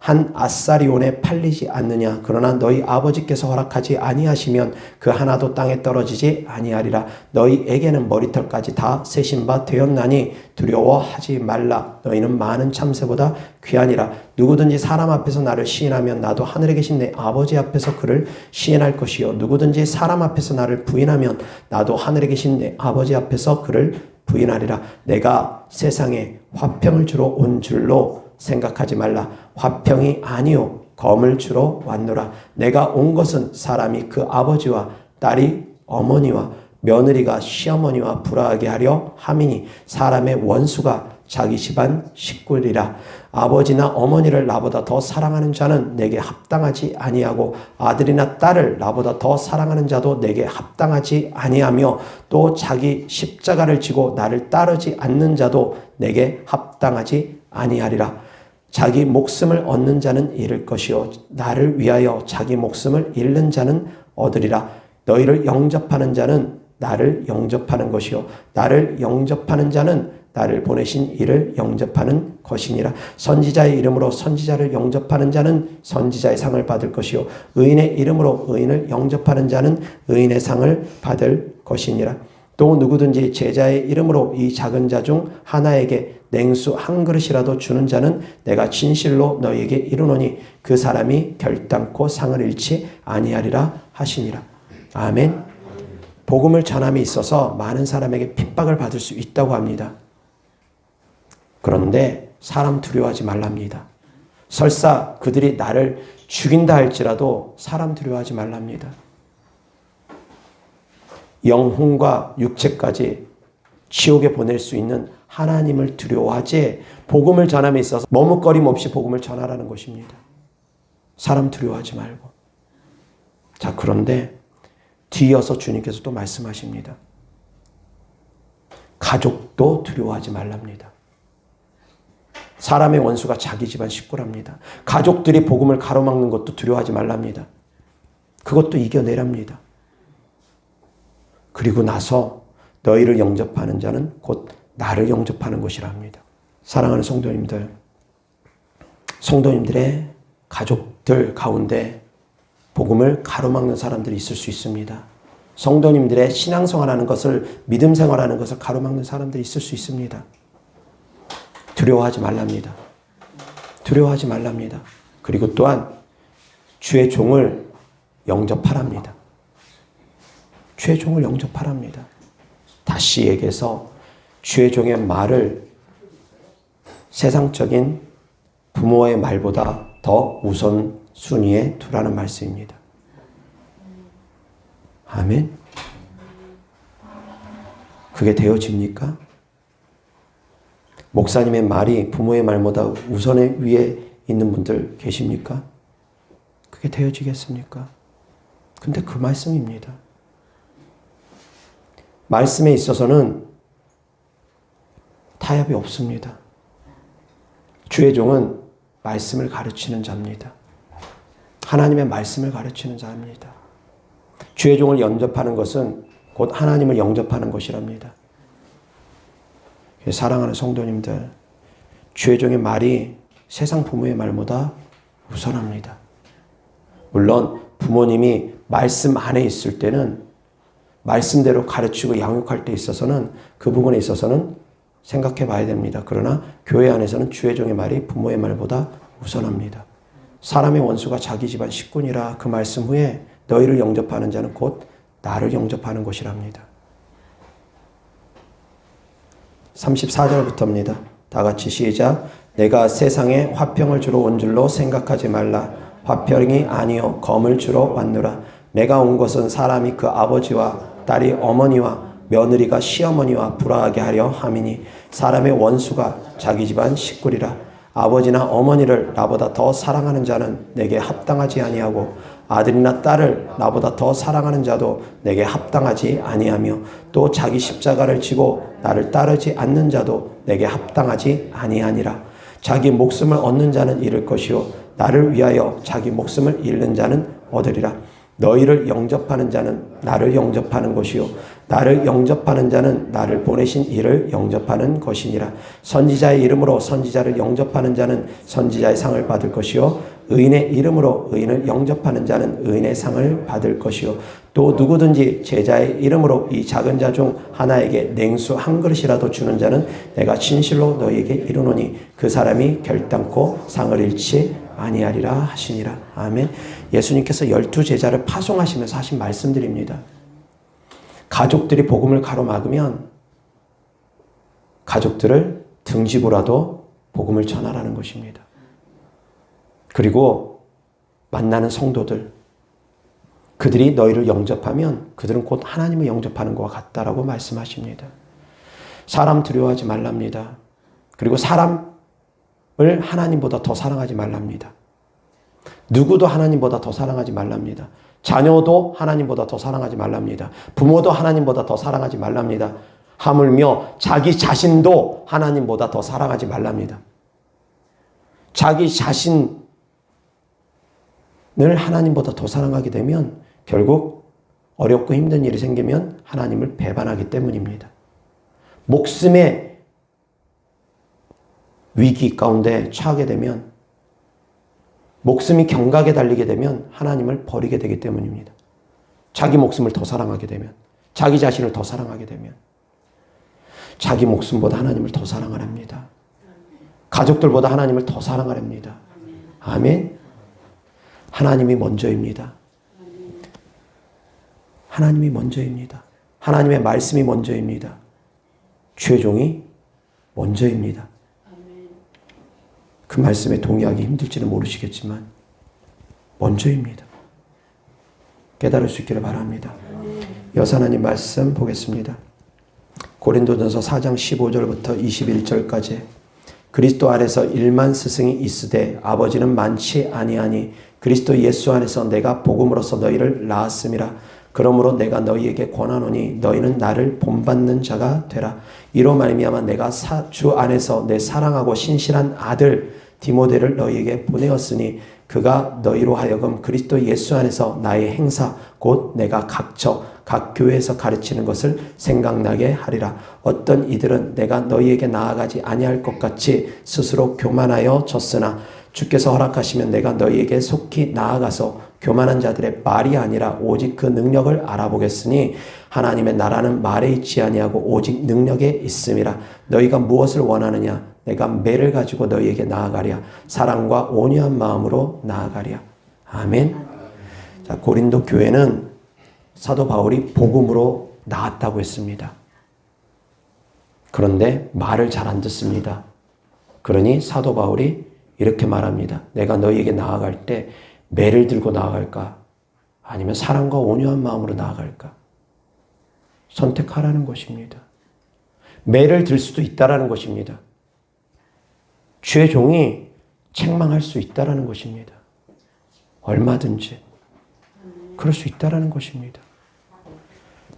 한 아사리온에 팔리지 않느냐. 그러나 너희 아버지께서 허락하지 아니하시면 그 하나도 땅에 떨어지지 아니하리라. 너희에게는 머리털까지 다 세신 바 되었나니 두려워하지 말라. 너희는 많은 참새보다 귀하니라. 누구든지 사람 앞에서 나를 시인하면 나도 하늘에 계신 내 아버지 앞에서 그를 시인할 것이요 누구든지 사람 앞에서 나를 부인하면 나도 하늘에 계신 내 아버지 앞에서 그를 부인하리라. 내가 세상에 화평을 주러 온 줄로 생각하지 말라. 화평이 아니요 검을 주러 왔노라. 내가 온 것은 사람이 그 아버지와 딸이 어머니와 며느리가 시어머니와 불화하게 하려 함이니 사람의 원수가 자기 집안 식구리라. 아버지나 어머니를 나보다 더 사랑하는 자는 내게 합당하지 아니하고 아들이나 딸을 나보다 더 사랑하는 자도 내게 합당하지 아니하며 또 자기 십자가를 지고 나를 따르지 않는 자도 내게 합당하지 아니하리라. 자기 목숨을 얻는 자는 잃을 것이요 나를 위하여 자기 목숨을 잃는 자는 얻으리라. 너희를 영접하는 자는 나를 영접하는 것이요 나를 영접하는 자는 나를 보내신 이를 영접하는 것이니라. 선지자의 이름으로 선지자를 영접하는 자는 선지자의 상을 받을 것이요 의인의 이름으로 의인을 영접하는 자는 의인의 상을 받을 것이니라. 또 누구든지 제자의 이름으로 이 작은 자 중 하나에게 냉수 한 그릇이라도 주는 자는 내가 진실로 너희에게 이르노니 그 사람이 결단코 상을 잃지 아니하리라 하시니라. 아멘. 복음을 전함에 있어서 많은 사람에게 핍박을 받을 수 있다고 합니다. 그런데 사람 두려워하지 말랍니다. 설사 그들이 나를 죽인다 할지라도 사람 두려워하지 말랍니다. 영혼과 육체까지 지옥에 보낼 수 있는 하나님을 두려워하지 복음을 전함에 있어서 머뭇거림 없이 복음을 전하라는 것입니다. 사람 두려워하지 말고. 자, 그런데 뒤이어서 주님께서 또 말씀하십니다. 가족도 두려워하지 말랍니다. 사람의 원수가 자기 집안 식구랍니다. 가족들이 복음을 가로막는 것도 두려워하지 말랍니다. 그것도 이겨내랍니다. 그리고 나서 너희를 영접하는 자는 곧 나를 영접하는 것이랍니다. 사랑하는 성도님들, 성도님들의 가족들 가운데 복음을 가로막는 사람들이 있을 수 있습니다. 성도님들의 신앙생활하는 것을, 믿음 생활하는 것을 가로막는 사람들이 있을 수 있습니다. 두려워하지 말랍니다. 두려워하지 말랍니다. 그리고 또한 주의 종을 영접하랍니다. 주의 종을 영접하랍니다. 다시 얘기해서 주의 종의 말을 세상적인 부모의 말보다 더 우선순위에 두라는 말씀입니다. 아멘. 그게 되어집니까? 목사님의 말이 부모의 말보다 우선에 위에 있는 분들 계십니까? 그게 되어지겠습니까? 근데 그 말씀입니다. 말씀에 있어서는 타협이 없습니다. 주의 종은 말씀을 가르치는 자입니다. 하나님의 말씀을 가르치는 자입니다. 주의 종을 영접하는 것은 곧 하나님을 영접하는 것이랍니다. 사랑하는 성도님들, 주의 종의 말이 세상 부모의 말보다 우선합니다. 물론 부모님이 말씀 안에 있을 때는 말씀대로 가르치고 양육할 때 있어서는 그 부분에 있어서는 생각해 봐야 됩니다. 그러나 교회 안에서는 주의 종의 말이 부모의 말보다 우선합니다. 사람의 원수가 자기 집안 식구니라 그 말씀 후에 너희를 영접하는 자는 곧 나를 영접하는 것이랍니다. 34절부터입니다. 다 같이 시작. 내가 세상에 화평을 주러 온 줄로 생각하지 말라. 화평이 아니요 검을 주러 왔노라. 내가 온 것은 사람이 그 아버지와 딸이 어머니와 며느리가 시어머니와 불화하게 하려 함이니 사람의 원수가 자기 집안 식구리라. 아버지나 어머니를 나보다 더 사랑하는 자는 내게 합당하지 아니하고 아들이나 딸을 나보다 더 사랑하는 자도 내게 합당하지 아니하며 또 자기 십자가를 지고 나를 따르지 않는 자도 내게 합당하지 아니하니라. 자기 목숨을 얻는 자는 잃을 것이요 나를 위하여 자기 목숨을 잃는 자는 얻으리라. 너희를 영접하는 자는 나를 영접하는 것이요 나를 영접하는 자는 나를 보내신 이를 영접하는 것이니라. 선지자의 이름으로 선지자를 영접하는 자는 선지자의 상을 받을 것이요 의인의 이름으로 의인을 영접하는 자는 의인의 상을 받을 것이요 또 누구든지 제자의 이름으로 이 작은 자 중 하나에게 냉수 한 그릇이라도 주는 자는 내가 진실로 너희에게 이르노니 그 사람이 결단코 상을 잃지 아니하리라 하시니라. 아멘. 예수님께서 12제자를 파송하시면서 하신 말씀들입니다. 가족들이 복음을 가로막으면 가족들을 등지고라도 복음을 전하라는 것입니다. 그리고 만나는 성도들, 그들이 너희를 영접하면 그들은 곧 하나님을 영접하는 것과 같다라고 말씀하십니다. 사람 두려워하지 말랍니다. 그리고 사람을 하나님보다 더 사랑하지 말랍니다. 누구도 하나님보다 더 사랑하지 말랍니다. 자녀도 하나님보다 더 사랑하지 말랍니다. 부모도 하나님보다 더 사랑하지 말랍니다. 하물며 자기 자신도 하나님보다 더 사랑하지 말랍니다. 자기 자신을 하나님보다 더 사랑하게 되면 결국 어렵고 힘든 일이 생기면 하나님을 배반하기 때문입니다. 목숨의 위기 가운데 처하게 되면, 목숨이 경각에 달리게 되면 하나님을 버리게 되기 때문입니다. 자기 목숨을 더 사랑하게 되면, 자기 자신을 더 사랑하게 되면 자기 목숨보다 하나님을 더 사랑하랍니다. 가족들보다 하나님을 더 사랑하랍니다. 아멘. 하나님이 먼저입니다. 하나님이 먼저입니다. 하나님의 말씀이 먼저입니다. 죄종이 먼저입니다. 그 말씀에 동의하기 힘들지는 모르시겠지만 먼저입니다. 깨달을 수 있기를 바랍니다. 여호와 하나님 말씀 보겠습니다. 고린도전서 4장 15절부터 21절까지 그리스도 안에서 1만 스승이 있으되 아버지는 많지 아니하니 그리스도 예수 안에서 내가 복음으로써 너희를 낳았음이라. 그러므로 내가 너희에게 권하노니 너희는 나를 본받는 자가 되라. 이로 말미암아 내가 주 안에서 내 사랑하고 신실한 아들 디모데를 너희에게 보내었으니 그가 너희로 하여금 그리스도 예수 안에서 나의 행사 곧 내가 각 교회에서 가르치는 것을 생각나게 하리라. 어떤 이들은 내가 너희에게 나아가지 아니할 것 같이 스스로 교만하여 졌으나 주께서 허락하시면 내가 너희에게 속히 나아가서 교만한 자들의 말이 아니라 오직 그 능력을 알아보겠으니 하나님의 나라는 말에 있지 아니하고 오직 능력에 있음이라. 너희가 무엇을 원하느냐? 내가 매를 가지고 너희에게 나아가랴. 사랑과 온유한 마음으로 나아가랴. 아멘. 자, 고린도 교회는 사도 바울이 복음으로 나았다고 했습니다. 그런데 말을 잘 안 듣습니다. 그러니 사도 바울이 이렇게 말합니다. 내가 너희에게 나아갈 때 매를 들고 나아갈까? 아니면 사랑과 온유한 마음으로 나아갈까? 선택하라는 것입니다. 매를 들 수도 있다라는 것입니다. 주의 종이 책망할 수 있다라는 것입니다. 얼마든지 그럴 수 있다라는 것입니다.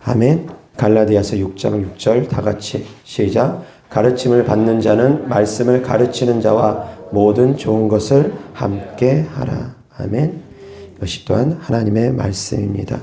아멘. 갈라디아서 6장 6절 다 같이 시작. 가르침을 받는 자는 말씀을 가르치는 자와 모든 좋은 것을 함께 하라. 아멘. 이것이 또한 하나님의 말씀입니다.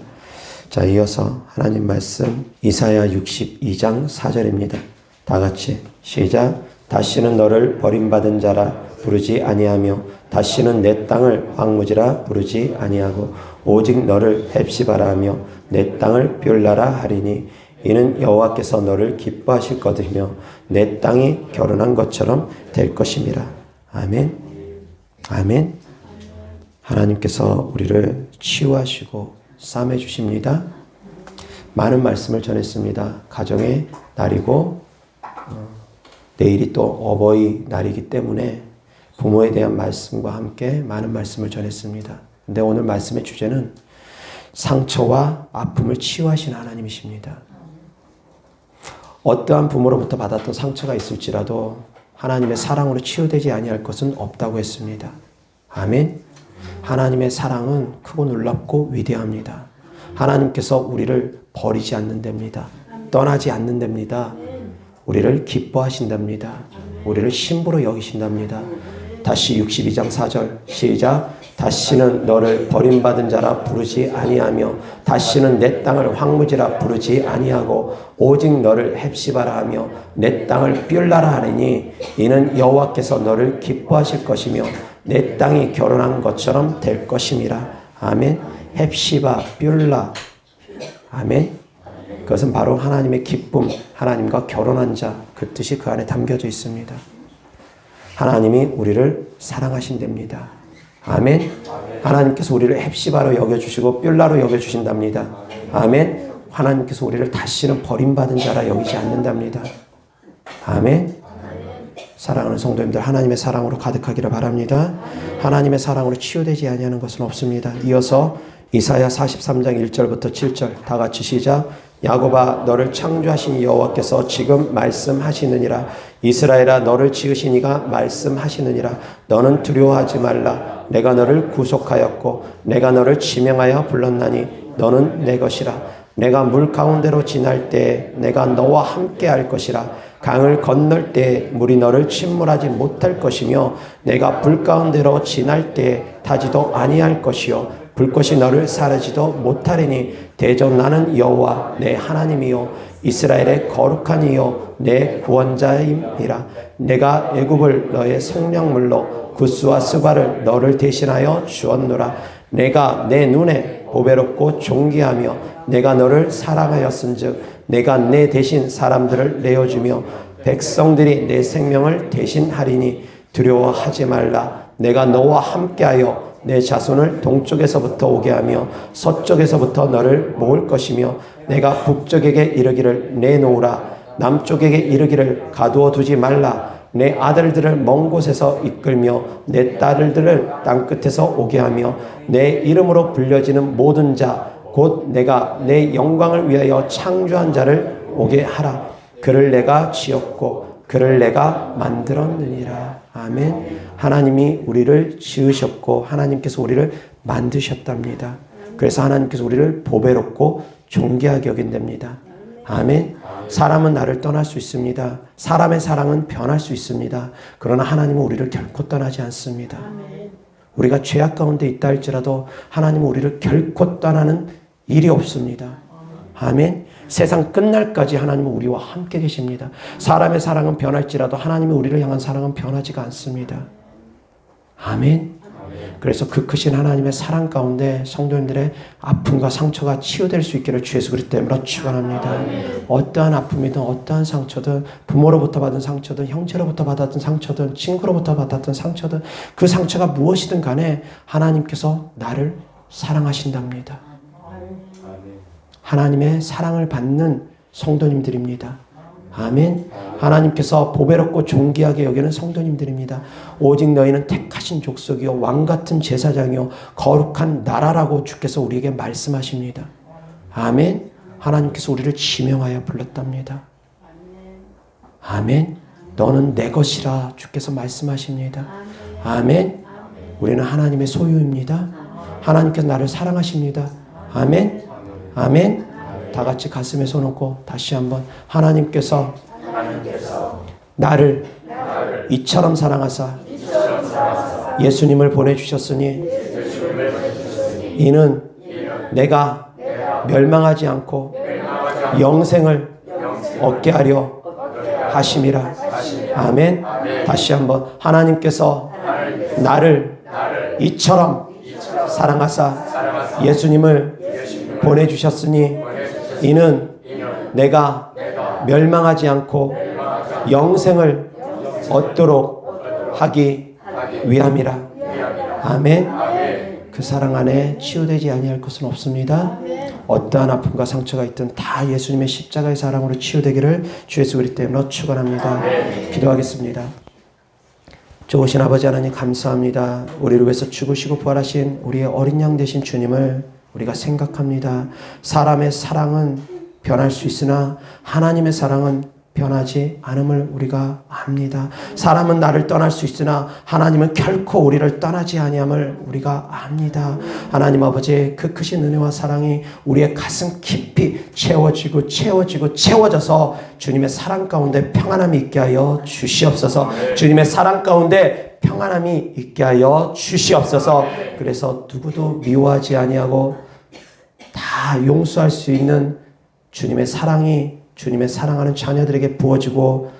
자, 이어서 하나님 말씀 이사야 62장 4절입니다. 다 같이 시작. 다시는 너를 버림받은 자라 부르지 아니하며 다시는 내 땅을 황무지라 부르지 아니하고 오직 너를 헵시바라 하며 내 땅을 뷸라라 하리니 이는 여호와께서 너를 기뻐하실 것이며 내 땅이 결혼한 것처럼 될 것임이라. 아멘. 아멘. 하나님께서 우리를 치유하시고 싸매 주십니다. 많은 말씀을 전했습니다. 가정의 날이고 내일이 또 어버이날이기 때문에 부모에 대한 말씀과 함께 많은 말씀을 전했습니다. 근데 오늘 말씀의 주제는 상처와 아픔을 치유하시는 하나님이십니다. 어떠한 부모로부터 받았던 상처가 있을지라도 하나님의 사랑으로 치유되지 아니할 것은 없다고 했습니다. 아멘. 하나님의 사랑은 크고 놀랍고 위대합니다. 하나님께서 우리를 버리지 않는답니다. 떠나지 않는답니다. 우리를 기뻐하신답니다. 우리를 신부로 여기신답니다. 다시 62장 4절 시작. 다시는 너를 버림받은 자라 부르지 아니하며 다시는 내 땅을 황무지라 부르지 아니하고 오직 너를 헵시바라 하며 내 땅을 뷸라라 하리니 이는 여호와께서 너를 기뻐하실 것이며 내 땅이 결혼한 것처럼 될 것임이라. 아멘. 헵시바, 뷸라. 아멘. 그것은 바로 하나님의 기쁨, 하나님과 결혼한 자, 그 뜻이 그 안에 담겨져 있습니다. 하나님이 우리를 사랑하신답니다. 아멘. 하나님께서 우리를 헵시바로 여겨주시고 뷸라로 여겨주신답니다. 아멘. 하나님께서 우리를 다시는 버림받은 자라 여기지 않는답니다. 아멘. 사랑하는 성도님들, 하나님의 사랑으로 가득하기를 바랍니다. 하나님의 사랑으로 치유되지 아니하는 것은 없습니다. 이어서 이사야 43장 1절부터 7절 다 같이 시작. 야곱아 너를 창조하신 여호와께서 지금 말씀하시느니라. 이스라엘아 너를 지으신 이가 말씀하시느니라. 너는 두려워하지 말라. 내가 너를 구속하였고 내가 너를 지명하여 불렀나니 너는 내 것이라. 내가 물 가운데로 지날 때에 내가 너와 함께 할 것이라. 강을 건널 때에 물이 너를 침몰하지 못할 것이며 내가 불 가운데로 지날 때에 타지도 아니할 것이요 불꽃이 너를 사르지도 못하리니 대저 나는 여호와 내 하나님이요 이스라엘의 거룩한 이요 내 구원자임이라. 내가 애굽을 너의 생명물로 구스와 스바를 너를 대신하여 주었노라. 내가 내 눈에 보배롭고 존귀하며 내가 너를 사랑하였은즉 내가 내 대신 사람들을 내어주며 백성들이 내 생명을 대신하리니 두려워하지 말라. 내가 너와 함께하여 내 자손을 동쪽에서부터 오게 하며 서쪽에서부터 너를 모을 것이며 내가 북쪽에게 이르기를 내놓으라. 남쪽에게 이르기를 가두어 두지 말라. 내 아들들을 먼 곳에서 이끌며 내 딸들을 땅끝에서 오게 하며 내 이름으로 불려지는 모든 자 곧 내가 내 영광을 위하여 창조한 자를 오게 하라. 그를 내가 지었고 그를 내가 만들었느니라. 아멘. 하나님이 우리를 지으셨고 하나님께서 우리를 만드셨답니다. 그래서 하나님께서 우리를 보배롭고 존귀하게 여긴답니다. 아멘. 사람은 나를 떠날 수 있습니다. 사람의 사랑은 변할 수 있습니다. 그러나 하나님은 우리를 결코 떠나지 않습니다. 우리가 죄악 가운데 있다 할지라도 하나님은 우리를 결코 떠나는 일이 없습니다. 아멘. 세상 끝날까지 하나님은 우리와 함께 계십니다. 사람의 사랑은 변할지라도 하나님이 우리를 향한 사랑은 변하지가 않습니다. 아멘. 그래서 그 크신 하나님의 사랑 가운데 성도님들의 아픔과 상처가 치유될 수 있기를 주 예수 그리스도 이름으로 축원합니다. 어떠한 아픔이든 어떠한 상처든 부모로부터 받은 상처든 형제로부터 받았던 상처든 친구로부터 받았던 상처든 그 상처가 무엇이든 간에 하나님께서 나를 사랑하신답니다. 하나님의 사랑을 받는 성도님들입니다. 아멘. 하나님께서 보배롭고 존귀하게 여기는 성도님들입니다. 오직 너희는 택하신 족속이요 왕같은 제사장이요 거룩한 나라라고 주께서 우리에게 말씀하십니다. 아멘. 하나님께서 우리를 지명하여 불렀답니다. 아멘. 너는 내 것이라 주께서 말씀하십니다. 아멘. 우리는 하나님의 소유입니다. 하나님께서 나를 사랑하십니다. 아멘. 아멘. 다 같이 가슴에 손 얹고 다시 한번 하나님께서 나를 이처럼 사랑하사 예수님을 보내주셨으니 이는 내가 멸망하지 않고 영생을 얻게 하려 하심이라. 아멘. 다시 한번 하나님께서 나를 이처럼 사랑하사 예수님을 보내주셨으니 이는 내가 멸망하지 않고 영생을 얻도록 하기 위함이라. 아멘. 그 사랑 안에 치유되지 아니할 것은 없습니다. 어떠한 아픔과 상처가 있든 다 예수님의 십자가의 사랑으로 치유되기를 주 예수 그리스도 이름으로 축원합니다. 기도하겠습니다. 좋으신 아버지 하나님 감사합니다. 우리를 위해서 죽으시고 부활하신 우리의 어린 양 되신 주님을 우리가 생각합니다. 사람의 사랑은 변할 수 있으나 하나님의 사랑은 변하지 않음을 우리가 압니다. 사람은 나를 떠날 수 있으나 하나님은 결코 우리를 떠나지 아니함을 우리가 압니다. 하나님 아버지의 그 크신 은혜와 사랑이 우리의 가슴 깊이 채워지고 채워져서 주님의 사랑 가운데 평안함이 있게 하여 주시옵소서. 주님의 사랑 가운데 평안함이 있게 하여 주시옵소서. 그래서 누구도 미워하지 아니하고 다 용서할 수 있는 주님의 사랑이 주님의 사랑하는 자녀들에게 부어지고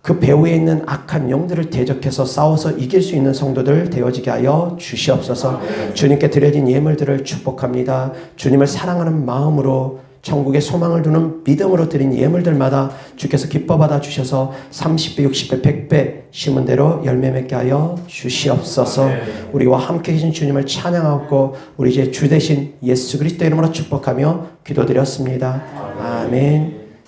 그 배후에 있는 악한 영들을 대적해서 싸워서 이길 수 있는 성도들 되어지게 하여 주시옵소서. 주님께 드려진 예물들을 축복합니다. 주님을 사랑하는 마음으로 천국의 소망을 두는 믿음으로 드린 예물들마다 주께서 기뻐 받아 주셔서 30배, 60배, 100배 심은 대로 열매 맺게 하여 주시옵소서. 우리와 함께 계신 주님을 찬양하고 우리 이제 주 대신 예수 그리스도 이름으로 축복하며 기도드렸습니다. 아멘.